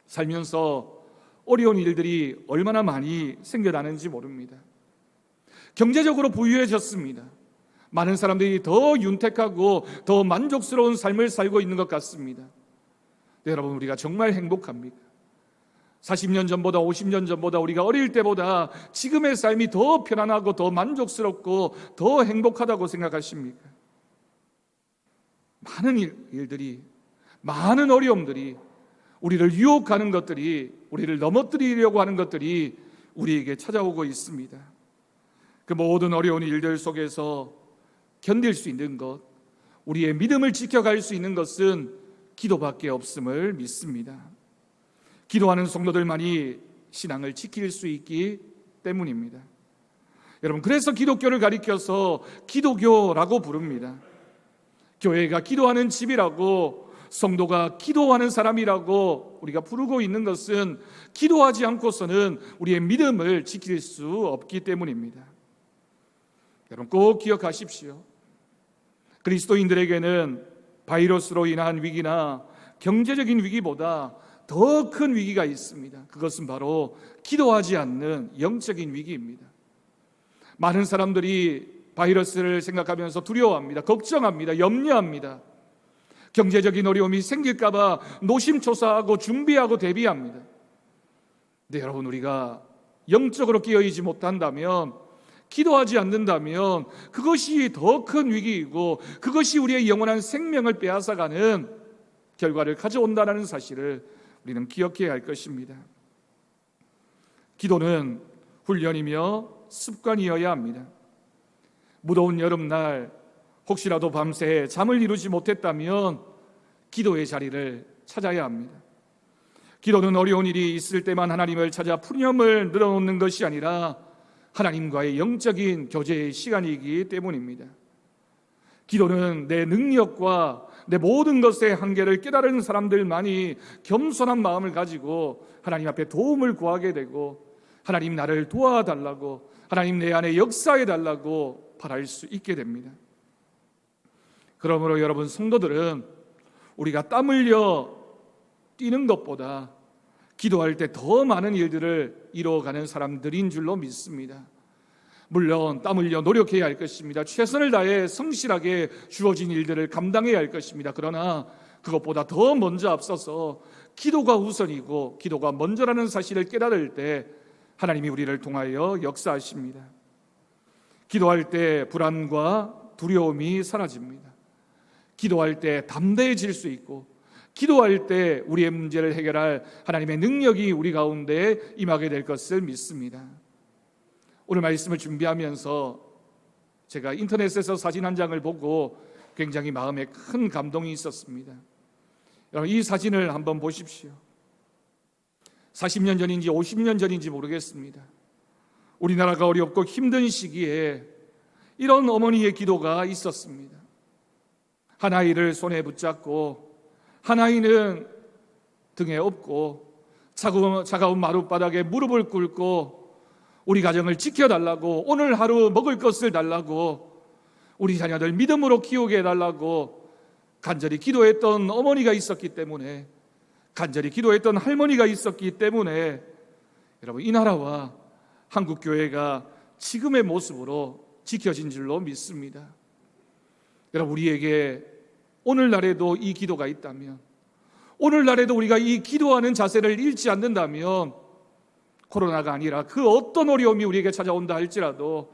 살면서 어려운 일들이 얼마나 많이 생겨나는지 모릅니다. 경제적으로 부유해졌습니다. 많은 사람들이 더 윤택하고 더 만족스러운 삶을 살고 있는 것 같습니다. 네, 여러분, 우리가 정말 행복합니까? 40년 전보다 50년 전보다 우리가 어릴 때보다 지금의 삶이 더 편안하고 더 만족스럽고 더 행복하다고 생각하십니까? 많은 일들이, 많은 어려움들이, 우리를 유혹하는 것들이, 우리를 넘어뜨리려고 하는 것들이 우리에게 찾아오고 있습니다. 그 모든 어려운 일들 속에서 견딜 수 있는 것, 우리의 믿음을 지켜갈 수 있는 것은 기도밖에 없음을 믿습니다. 기도하는 성도들만이 신앙을 지킬 수 있기 때문입니다. 여러분, 그래서 기독교를 가리켜서 기도교라고 부릅니다. 교회가 기도하는 집이라고, 성도가 기도하는 사람이라고 우리가 부르고 있는 것은 기도하지 않고서는 우리의 믿음을 지킬 수 없기 때문입니다. 여러분, 꼭 기억하십시오. 그리스도인들에게는 바이러스로 인한 위기나 경제적인 위기보다 더 큰 위기가 있습니다. 그것은 바로 기도하지 않는 영적인 위기입니다. 많은 사람들이 바이러스를 생각하면서 두려워합니다. 걱정합니다. 염려합니다. 경제적인 어려움이 생길까봐 노심초사하고 준비하고 대비합니다. 근데 여러분, 우리가 영적으로 깨어있지 못한다면, 기도하지 않는다면 그것이 더 큰 위기이고 그것이 우리의 영원한 생명을 빼앗아가는 결과를 가져온다는 사실을 우리는 기억해야 할 것입니다. 기도는 훈련이며 습관이어야 합니다. 무더운 여름날 혹시라도 밤새 잠을 이루지 못했다면 기도의 자리를 찾아야 합니다. 기도는 어려운 일이 있을 때만 하나님을 찾아 푸념을 늘어놓는 것이 아니라 하나님과의 영적인 교제의 시간이기 때문입니다. 기도는 내 능력과 내 모든 것의 한계를 깨달은 사람들만이 겸손한 마음을 가지고 하나님 앞에 도움을 구하게 되고, 하나님 나를 도와달라고, 하나님 내 안에 역사해달라고 바랄 수 있게 됩니다. 그러므로 여러분 성도들은 우리가 땀 흘려 뛰는 것보다 기도할 때 더 많은 일들을 이루어가는 사람들인 줄로 믿습니다. 물론 땀 흘려 노력해야 할 것입니다. 최선을 다해 성실하게 주어진 일들을 감당해야 할 것입니다. 그러나 그것보다 더 먼저 앞서서 기도가 우선이고 기도가 먼저라는 사실을 깨달을 때 하나님이 우리를 통하여 역사하십니다. 기도할 때 불안과 두려움이 사라집니다. 기도할 때 담대해질 수 있고, 기도할 때 우리의 문제를 해결할 하나님의 능력이 우리 가운데 임하게 될 것을 믿습니다. 오늘 말씀을 준비하면서 제가 인터넷에서 사진 한 장을 보고 굉장히 마음에 큰 감동이 있었습니다. 여러분, 이 사진을 한번 보십시오. 40년 전인지 50년 전인지 모르겠습니다. 우리나라가 어렵고 힘든 시기에 이런 어머니의 기도가 있었습니다. 한 아이를 손에 붙잡고, 한 아이는 등에 업고 차가운 마룻바닥에 무릎을 꿇고 우리 가정을 지켜달라고, 오늘 하루 먹을 것을 달라고, 우리 자녀들 믿음으로 키우게 해달라고 간절히 기도했던 어머니가 있었기 때문에, 간절히 기도했던 할머니가 있었기 때문에 여러분, 이 나라와 한국교회가 지금의 모습으로 지켜진 줄로 믿습니다. 여러분, 우리에게 오늘날에도 이 기도가 있다면, 오늘날에도 우리가 이 기도하는 자세를 잃지 않는다면, 코로나가 아니라 그 어떤 어려움이 우리에게 찾아온다 할지라도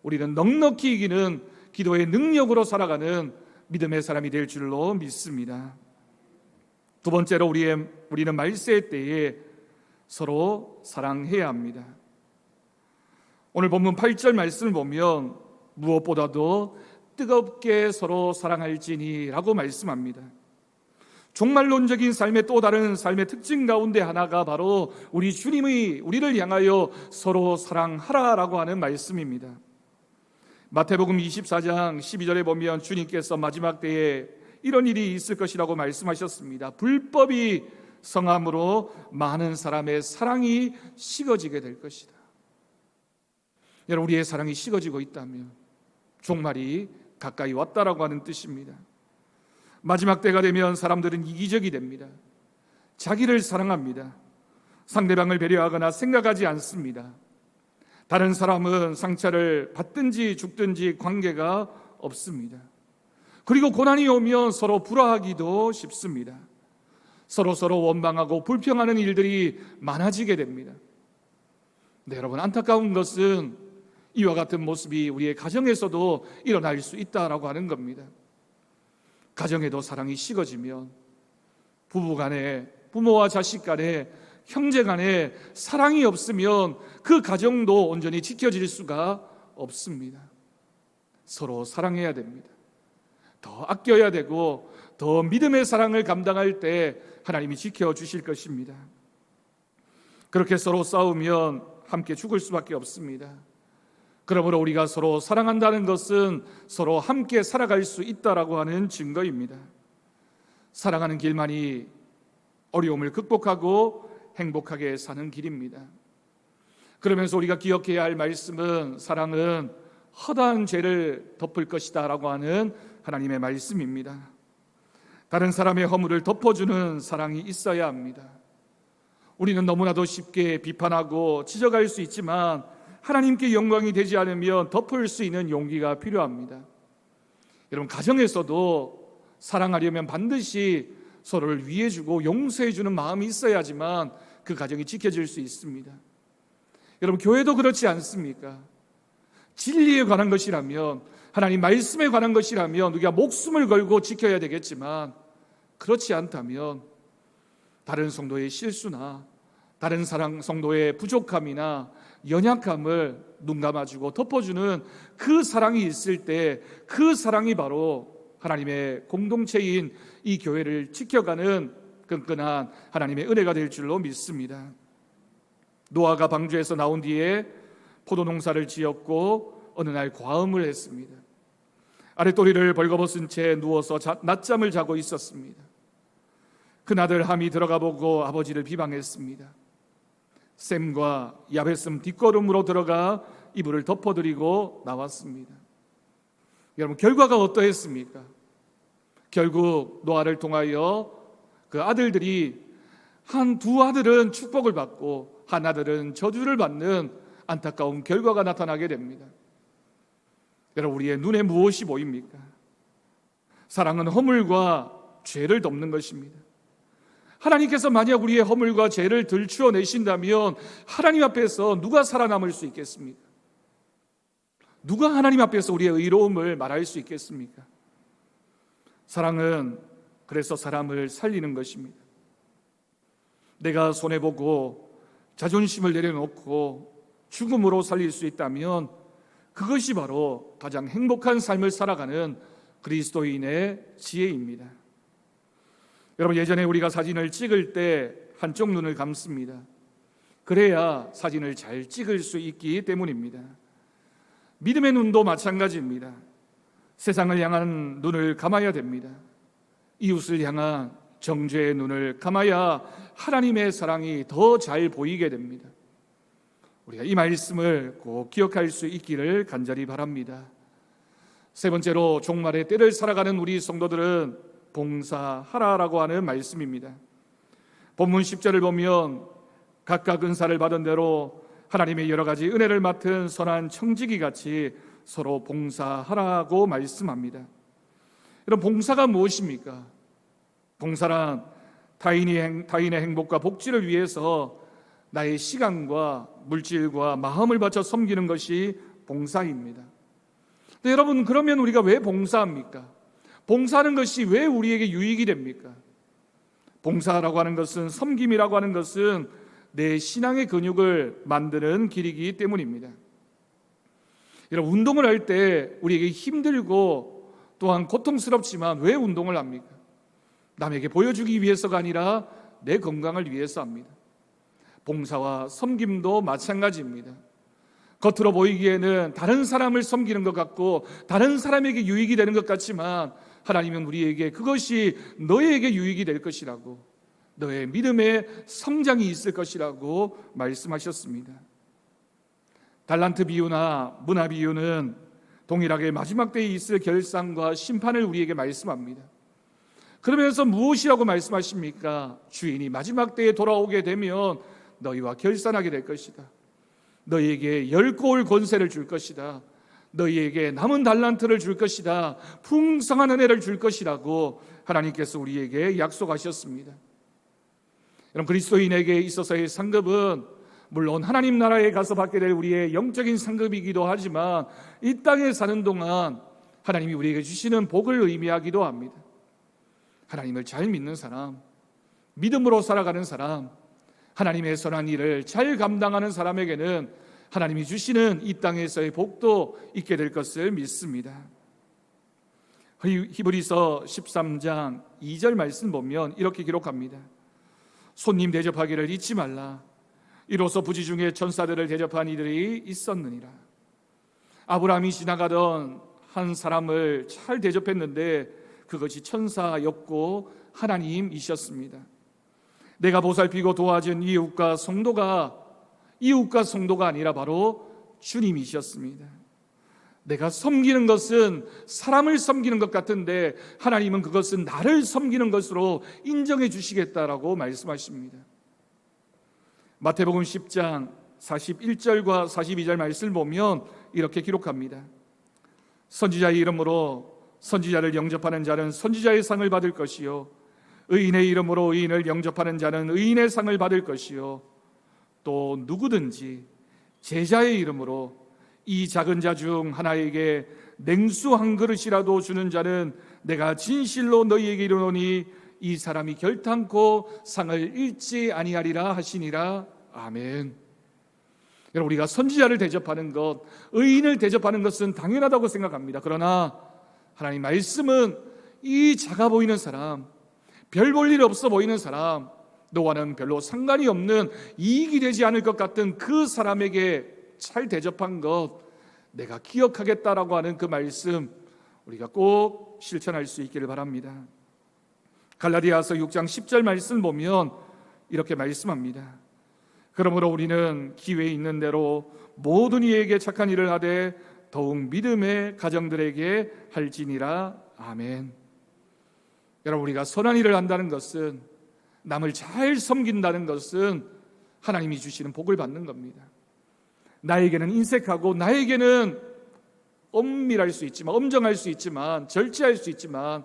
우리는 넉넉히 이기는 기도의 능력으로 살아가는 믿음의 사람이 될 줄로 믿습니다. 두 번째로 우리는 말세 때에 서로 사랑해야 합니다. 오늘 본문 8절 말씀을 보면 무엇보다도 뜨겁게 서로 사랑할지니 라고 말씀합니다. 종말론적인 삶의 또 다른 삶의 특징 가운데 하나가 바로 우리 주님이 우리를 향하여 서로 사랑하라라고 하는 말씀입니다. 마태복음 24장 12절에 보면 주님께서 마지막 때에 이런 일이 있을 것이라고 말씀하셨습니다. 불법이 성함으로 많은 사람의 사랑이 식어지게 될 것이다. 여러분, 우리의 사랑이 식어지고 있다면 종말이 가까이 왔다라고 하는 뜻입니다. 마지막 때가 되면 사람들은 이기적이 됩니다. 자기를 사랑합니다. 상대방을 배려하거나 생각하지 않습니다. 다른 사람은 상처를 받든지 죽든지 관계가 없습니다. 그리고 고난이 오면 서로 불화하기도 쉽습니다. 서로 원망하고 불평하는 일들이 많아지게 됩니다. 네, 여러분, 안타까운 것은 이와 같은 모습이 우리의 가정에서도 일어날 수 있다라고 하는 겁니다. 가정에도 사랑이 식어지면, 부부간에, 부모와 자식 간에, 형제 간에 사랑이 없으면 그 가정도 온전히 지켜질 수가 없습니다. 서로 사랑해야 됩니다. 더 아껴야 되고 더 믿음의 사랑을 감당할 때 하나님이 지켜주실 것입니다. 그렇게 서로 싸우면 함께 죽을 수밖에 없습니다. 그러므로 우리가 서로 사랑한다는 것은 서로 함께 살아갈 수 있다라고 하는 증거입니다. 사랑하는 길만이 어려움을 극복하고 행복하게 사는 길입니다. 그러면서 우리가 기억해야 할 말씀은 사랑은 허다한 죄를 덮을 것이다 라고 하는 하나님의 말씀입니다. 다른 사람의 허물을 덮어주는 사랑이 있어야 합니다. 우리는 너무나도 쉽게 비판하고 지적할 수 있지만 하나님께 영광이 되지 않으면 덮을 수 있는 용기가 필요합니다. 여러분, 가정에서도 사랑하려면 반드시 서로를 위해주고 용서해주는 마음이 있어야지만 그 가정이 지켜질 수 있습니다. 여러분, 교회도 그렇지 않습니까? 진리에 관한 것이라면, 하나님 말씀에 관한 것이라면 우리가 목숨을 걸고 지켜야 되겠지만, 그렇지 않다면 다른 성도의 실수나 다른 성도의 부족함이나 연약함을 눈 감아주고 덮어주는 그 사랑이 있을 때 그 사랑이 바로 하나님의 공동체인 이 교회를 지켜가는 끈끈한 하나님의 은혜가 될 줄로 믿습니다. 노아가 방주에서 나온 뒤에 포도농사를 지었고 어느 날 과음을 했습니다. 아랫도리를 벌거벗은 채 누워서 낮잠을 자고 있었습니다. 큰아들 함이 들어가 보고 아버지를 비방했습니다. 셈과 야벳은 뒷걸음으로 들어가 이불을 덮어드리고 나왔습니다. 여러분, 결과가 어떠했습니까? 결국 노아를 통하여 그 아들들이 두 아들은 축복을 받고 한 아들은 저주를 받는 안타까운 결과가 나타나게 됩니다. 여러분, 우리의 눈에 무엇이 보입니까? 사랑은 허물과 죄를 덮는 것입니다. 하나님께서 만약 우리의 허물과 죄를 들추어내신다면 하나님 앞에서 누가 살아남을 수 있겠습니까? 누가 하나님 앞에서 우리의 의로움을 말할 수 있겠습니까? 사랑은 그래서 사람을 살리는 것입니다. 내가 손해보고 자존심을 내려놓고 죽음으로 살릴 수 있다면 그것이 바로 가장 행복한 삶을 살아가는 그리스도인의 지혜입니다. 여러분, 예전에 우리가 사진을 찍을 때 한쪽 눈을 감습니다. 그래야 사진을 잘 찍을 수 있기 때문입니다. 믿음의 눈도 마찬가지입니다. 세상을 향한 눈을 감아야 됩니다. 이웃을 향한 정죄의 눈을 감아야 하나님의 사랑이 더 잘 보이게 됩니다. 우리가 이 말씀을 꼭 기억할 수 있기를 간절히 바랍니다. 세 번째로, 종말의 때를 살아가는 우리 성도들은 봉사하라라고 하는 말씀입니다. 본문 10절을 보면 각각 은사를 받은 대로 하나님의 여러 가지 은혜를 맡은 선한 청지기 같이 서로 봉사하라고 말씀합니다. 여러분, 봉사가 무엇입니까? 봉사란 타인의 행복과 복지를 위해서 나의 시간과 물질과 마음을 바쳐 섬기는 것이 봉사입니다. 근데 여러분, 그러면 우리가 왜 봉사합니까? 봉사하는 것이 왜 우리에게 유익이 됩니까? 봉사라고 하는 것은, 섬김이라고 하는 것은 내 신앙의 근육을 만드는 길이기 때문입니다. 여러분, 운동을 할 때 우리에게 힘들고 또한 고통스럽지만 왜 운동을 합니까? 남에게 보여주기 위해서가 아니라 내 건강을 위해서 합니다. 봉사와 섬김도 마찬가지입니다. 겉으로 보이기에는 다른 사람을 섬기는 것 같고 다른 사람에게 유익이 되는 것 같지만 하나님은 우리에게 그것이 너에게 유익이 될 것이라고, 너의 믿음의 성장이 있을 것이라고 말씀하셨습니다. 달란트 비유나 문화 비유는 동일하게 마지막 때에 있을 결산과 심판을 우리에게 말씀합니다. 그러면서 무엇이라고 말씀하십니까? 주인이 마지막 때에 돌아오게 되면 너희와 결산하게 될 것이다. 너희에게 10고을 권세를 줄 것이다. 너희에게 남은 달란트를 줄 것이다. 풍성한 은혜를 줄 것이라고 하나님께서 우리에게 약속하셨습니다. 여러분, 그리스도인에게 있어서의 상급은 물론 하나님 나라에 가서 받게 될 우리의 영적인 상급이기도 하지만 이 땅에 사는 동안 하나님이 우리에게 주시는 복을 의미하기도 합니다. 하나님을 잘 믿는 사람, 믿음으로 살아가는 사람, 하나님의 선한 일을 잘 감당하는 사람에게는 하나님이 주시는 이 땅에서의 복도 있게 될 것을 믿습니다. 히브리서 13장 2절 말씀 보면 이렇게 기록합니다. 손님 대접하기를 잊지 말라. 이로써 부지 중에 천사들을 대접한 이들이 있었느니라. 아브라함이 지나가던 한 사람을 잘 대접했는데 그것이 천사였고 하나님이셨습니다. 내가 보살피고 도와준 이웃과 성도가 아니라 바로 주님이셨습니다. 내가 섬기는 것은 사람을 섬기는 것 같은데 하나님은 그것은 나를 섬기는 것으로 인정해 주시겠다라고 말씀하십니다. 마태복음 10장 41절과 42절 말씀을 보면 이렇게 기록합니다. 선지자의 이름으로 선지자를 영접하는 자는 선지자의 상을 받을 것이요 의인의 이름으로 의인을 영접하는 자는 의인의 상을 받을 것이요 또 누구든지 제자의 이름으로 이 작은 자 중 하나에게 냉수 한 그릇이라도 주는 자는 내가 진실로 너희에게 이르노니 이 사람이 결탄코 상을 잃지 아니하리라 하시니라. 아멘. 여러분, 우리가 선지자를 대접하는 것, 의인을 대접하는 것은 당연하다고 생각합니다. 그러나 하나님 말씀은 이 작아 보이는 사람, 별 볼 일 없어 보이는 사람, 너와는 별로 상관이 없는 이익이 되지 않을 것 같은 그 사람에게 잘 대접한 것 내가 기억하겠다라고 하는 그 말씀 우리가 꼭 실천할 수 있기를 바랍니다. 갈라디아서 6장 10절 말씀 보면 이렇게 말씀합니다. 그러므로 우리는 기회 있는 대로 모든 이에게 착한 일을 하되 더욱 믿음의 가정들에게 할지니라. 아멘. 여러분, 우리가 선한 일을 한다는 것은, 남을 잘 섬긴다는 것은 하나님이 주시는 복을 받는 겁니다. 나에게는 인색하고 나에게는 엄밀할 수 있지만, 엄정할 수 있지만, 절제할 수 있지만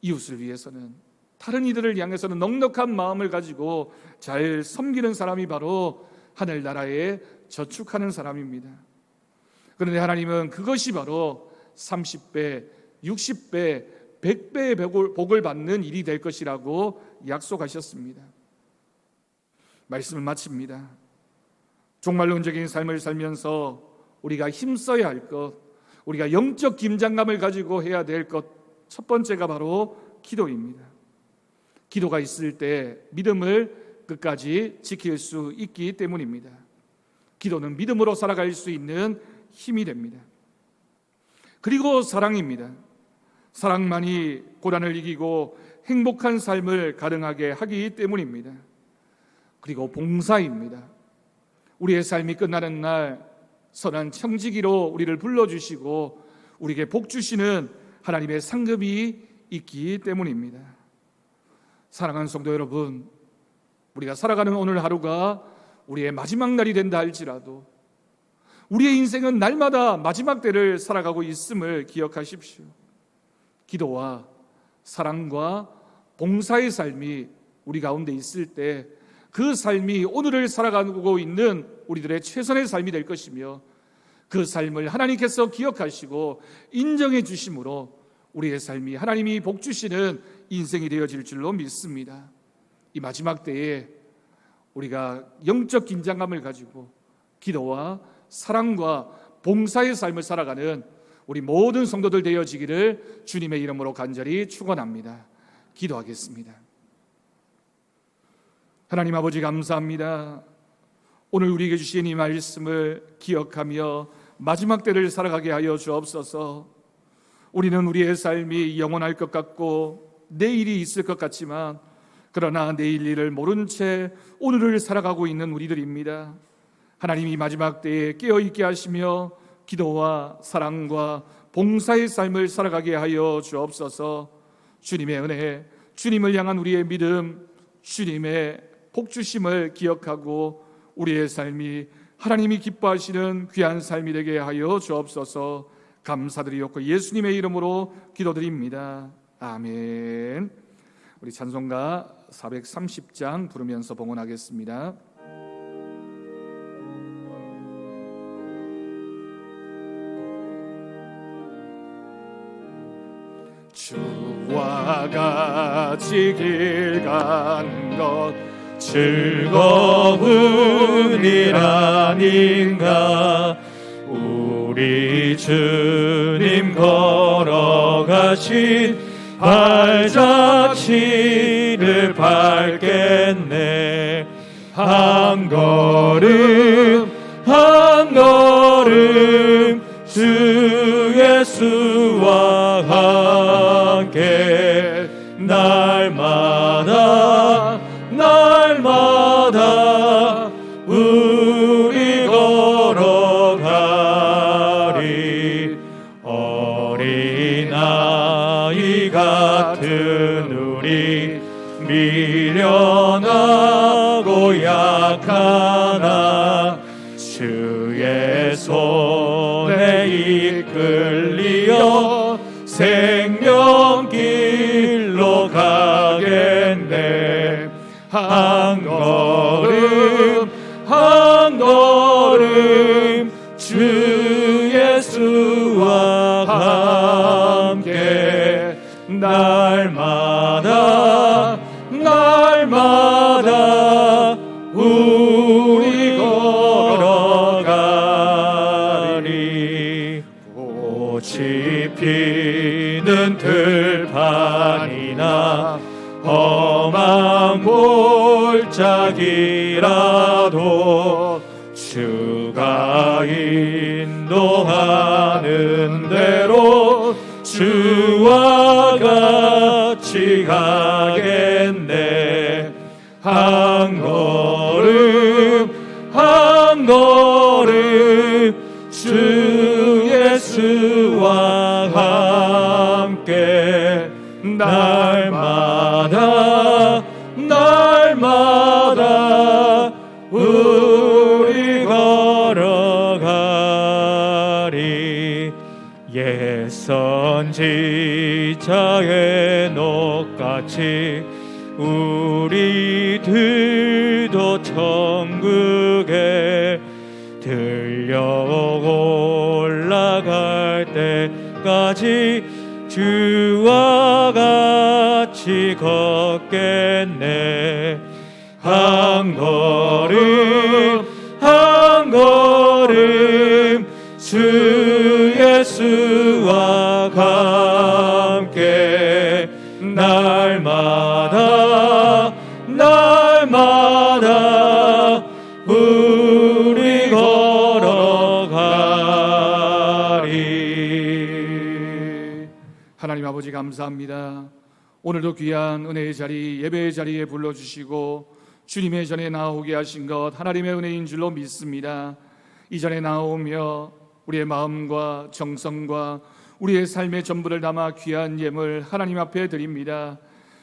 이웃을 위해서는, 다른 이들을 향해서는 넉넉한 마음을 가지고 잘 섬기는 사람이 바로 하늘나라에 저축하는 사람입니다. 그런데 하나님은 그것이 바로 30배, 60배, 100배의 복을 받는 일이 될 것이라고 약속하셨습니다. 말씀을 마칩니다. 종말론적인 삶을 살면서 우리가 힘써야 할 것, 우리가 영적 긴장감을 가지고 해야 될 것, 첫 번째가 바로 기도입니다. 기도가 있을 때 믿음을 끝까지 지킬 수 있기 때문입니다. 기도는 믿음으로 살아갈 수 있는 힘이 됩니다. 그리고 사랑입니다. 사랑만이 고난을 이기고 행복한 삶을 가능하게 하기 때문입니다. 그리고 봉사입니다. 우리의 삶이 끝나는 날 선한 청지기로 우리를 불러주시고 우리에게 복 주시는 하나님의 상급이 있기 때문입니다. 사랑하는 성도 여러분, 우리가 살아가는 오늘 하루가 우리의 마지막 날이 된다 할지라도 우리의 인생은 날마다 마지막 때를 살아가고 있음을 기억하십시오. 기도와 사랑과 봉사의 삶이 우리 가운데 있을 때 그 삶이 오늘을 살아가고 있는 우리들의 최선의 삶이 될 것이며, 그 삶을 하나님께서 기억하시고 인정해 주심으로 우리의 삶이 하나님이 복 주시는 인생이 되어질 줄로 믿습니다. 이 마지막 때에 우리가 영적 긴장감을 가지고 기도와 사랑과 봉사의 삶을 살아가는 우리 모든 성도들 되어지기를 주님의 이름으로 간절히 축원합니다. 기도하겠습니다. 하나님 아버지, 감사합니다. 오늘 우리에게 주신 이 말씀을 기억하며 마지막 때를 살아가게 하여 주옵소서. 우리는 우리의 삶이 영원할 것 같고 내일이 있을 것 같지만, 그러나 내일 일을 모른 채 오늘을 살아가고 있는 우리들입니다. 하나님이 마지막 때에 깨어있게 하시며 기도와 사랑과 봉사의 삶을 살아가게 하여 주옵소서. 주님의 은혜, 주님을 향한 우리의 믿음, 주님의 복주심을 기억하고 우리의 삶이 하나님이 기뻐하시는 귀한 삶이 되게 하여 주옵소서. 감사드리옵고 예수님의 이름으로 기도드립니다. 아멘. 우리 찬송가 430장 부르면서 봉헌하겠습니다. 주와 같이 길 간 것 즐거운 일 아닌가. 우리 우리 주님 걸어가신 발자취를 밟겠네. 한 걸음 한 걸음 주 예수와 함께 날마다 날마다 우리 걸어가리. 어린아이 같은 우리 미련하고 약하나 주의 손에 이끌리어 생명길로 가겠네. 한 걸음 한 걸음 주 예수와 함께 날마다 날마다 우리 걸어가리. 꽃이 피는 들판이나 험한 골짜기라도 주가 인도하는 대로 주와 같이 가겠네. 한 걸음 한 걸음 주 예수와 함께 날마다 날마다 우리 걸어가리. 옛 선지자의 녹같이 우리들도 천국에 들려 올라갈 때까지 주와 같이 걷겠네. 한 걸음 한 걸음 주 예수와 함께 날마다 날마다 우리 걸어가리. 하나님 아버지 감사합니다. 오늘도 귀한 은혜의 자리, 예배의 자리에 불러주시고 주님의 전에 나오게 하신 것 하나님의 은혜인 줄로 믿습니다. 이 전에 나오며 우리의 마음과 정성과 우리의 삶의 전부를 담아 귀한 예물 하나님 앞에 드립니다.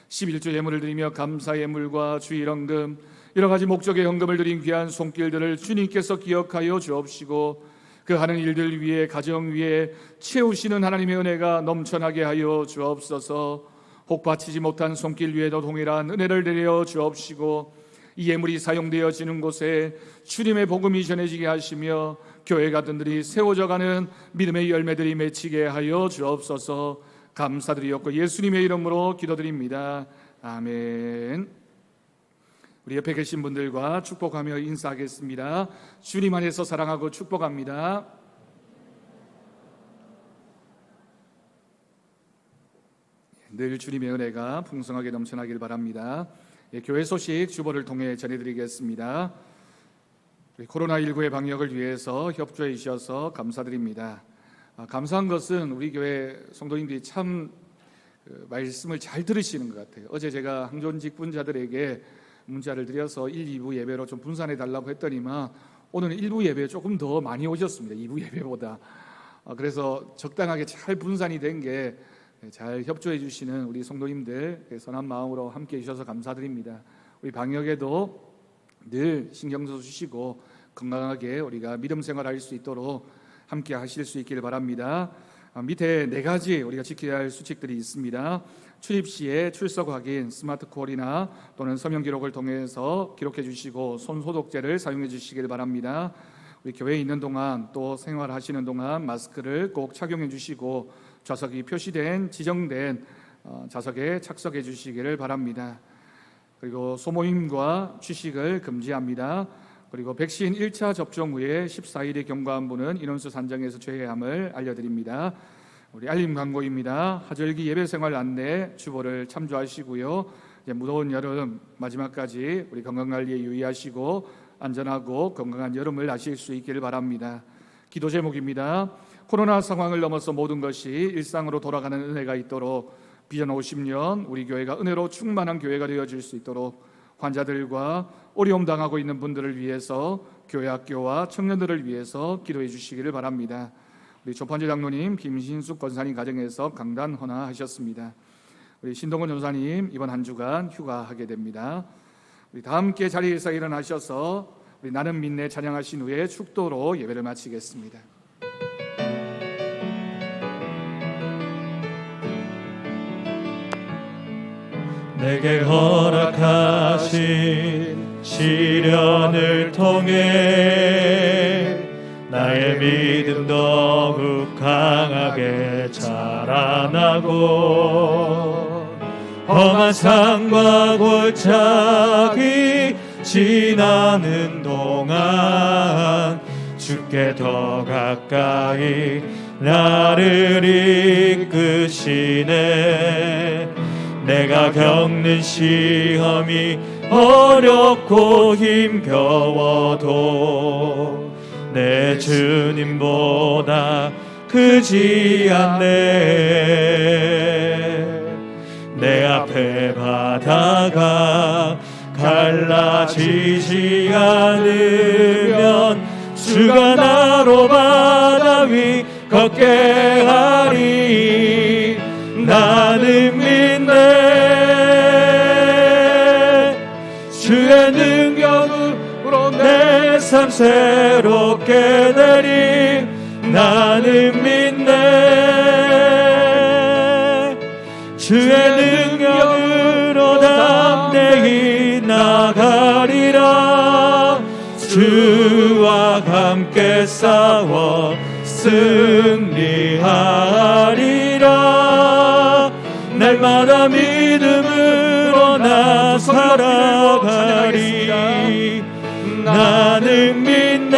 11조 예물을 드리며 감사 예물과 주일 헌금, 여러 가지 목적의 헌금을 드린 귀한 손길들을 주님께서 기억하여 주옵시고 그 하는 일들 위에 가정 위에 채우시는 하나님의 은혜가 넘쳐나게 하여 주옵소서. 혹 바치지 못한 손길 위에도 동일한 은혜를 내려 주옵시고 이 예물이 사용되어지는 곳에 주님의 복음이 전해지게 하시며 교회 가든들이 세워져가는 믿음의 열매들이 맺히게 하여 주옵소서. 감사드리옵고 예수님의 이름으로 기도드립니다. 아멘. 우리 옆에 계신 분들과 축복하며 인사하겠습니다. 주님 안에서 사랑하고 축복합니다. 늘 주님의 은혜가 풍성하게 넘쳐나길 바랍니다. 교회 소식 주보를 통해 전해드리겠습니다. 코로나19의 방역을 위해서 협조해 주셔서 감사드립니다. 감사한 것은 우리 교회 성도님들이 참 말씀을 잘 들으시는 것 같아요. 어제 제가 항존 직분자들에게 문자를 드려서 1, 2부 예배로 좀 분산해 달라고 했더니만 오늘은 1부 예배에 조금 더 많이 오셨습니다. 2부 예배보다. 그래서 적당하게 잘 분산이 된 게 잘 협조해 주시는 우리 성도님들 선한 마음으로 함께해 주셔서 감사드립니다. 우리 방역에도 늘 신경 써 주시고 건강하게 우리가 믿음 생활할 수 있도록 함께 하실 수 있기를 바랍니다. 밑에 4가지 우리가 지켜야 할 수칙들이 있습니다. 출입 시에 출석 확인, 스마트 콜이나 또는 서명 기록을 통해서 기록해 주시고 손 소독제를 사용해 주시길 바랍니다. 우리 교회에 있는 동안 또 생활하시는 동안 마스크를 꼭 착용해 주시고 좌석이 표시된 지정된 좌석에 착석해 주시기를 바랍니다. 그리고 소모임과 취식을 금지합니다. 그리고 백신 1차 접종 후에 14일이 경과한 분은 인원수 산정에서 제외함을 알려드립니다. 우리 알림 광고입니다. 하절기 예배 생활 안내 주보를 참조하시고요. 이제 무더운 여름 마지막까지 우리 건강관리에 유의하시고 안전하고 건강한 여름을 나실 수 있기를 바랍니다. 기도 제목입니다. 코로나 상황을 넘어서 모든 것이 일상으로 돌아가는 은혜가 있도록 비전 50년 우리 교회가 은혜로 충만한 교회가 되어질 수 있도록 환자들과 어려움 당하고 있는 분들을 위해서 교회 학교와 청년들을 위해서 기도해 주시기를 바랍니다. 우리 조판재 장로님, 김신숙 권사님 가정에서 강단 헌화하셨습니다. 우리 신동건 전사님 이번 한 주간 휴가하게 됩니다. 우리 다 함께 자리에서 일어나셔서 우리 나는 믿네 찬양하신 후에 축도로 예배를 마치겠습니다. 내게 허락하신 시련을 통해 나의 믿음 더욱 강하게 자라나고 험한 산과 골짜기 지나는 동안 주께 더 가까이 나를 이끄시네. 내가 겪는 시험이 어렵고 힘겨워도 내 주님보다 크지 않네. 내 앞에 바다가 갈라지지 않으면 주가 나로 바다 위 걷게 하리. 나는 믿네. 주의 능력으로 내 삶 새롭게 되리. 나는 믿네. 주의 능력으로 담대히 나가리라. 주와 함께 싸워 승리하리라. 날마다 믿음으로 나 살아가리. 나는 믿네.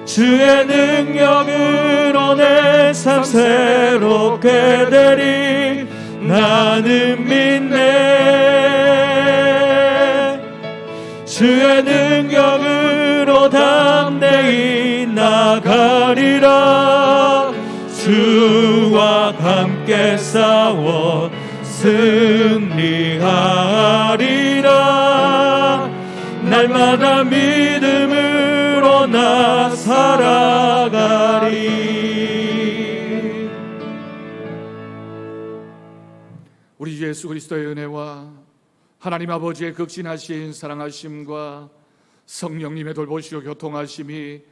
주의 능력으로 내 삶 새롭게 되리. 나는 믿네. 주의 능력으로 담대히 나가리라. 주와 함께 싸워 승리하리라. 날마다 믿음으로 나 살아가리. 우리 주 예수 그리스도의 은혜와 하나님 아버지의 극진하신 사랑하심과 성령님의 돌보시고 교통하심이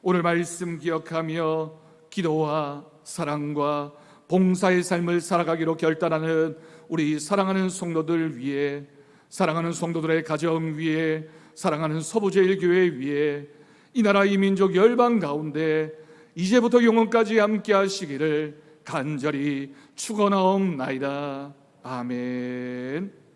오늘 말씀 기억하며 기도와 사랑과 봉사의 삶을 살아가기로 결단하는 우리 사랑하는 성도들 위해, 사랑하는 성도들의 가정 위에, 사랑하는 서부제일교회 위에, 이 나라 이 민족 열방 가운데 이제부터 영원까지 함께 하시기를 간절히 축원하옵나이다. 아멘.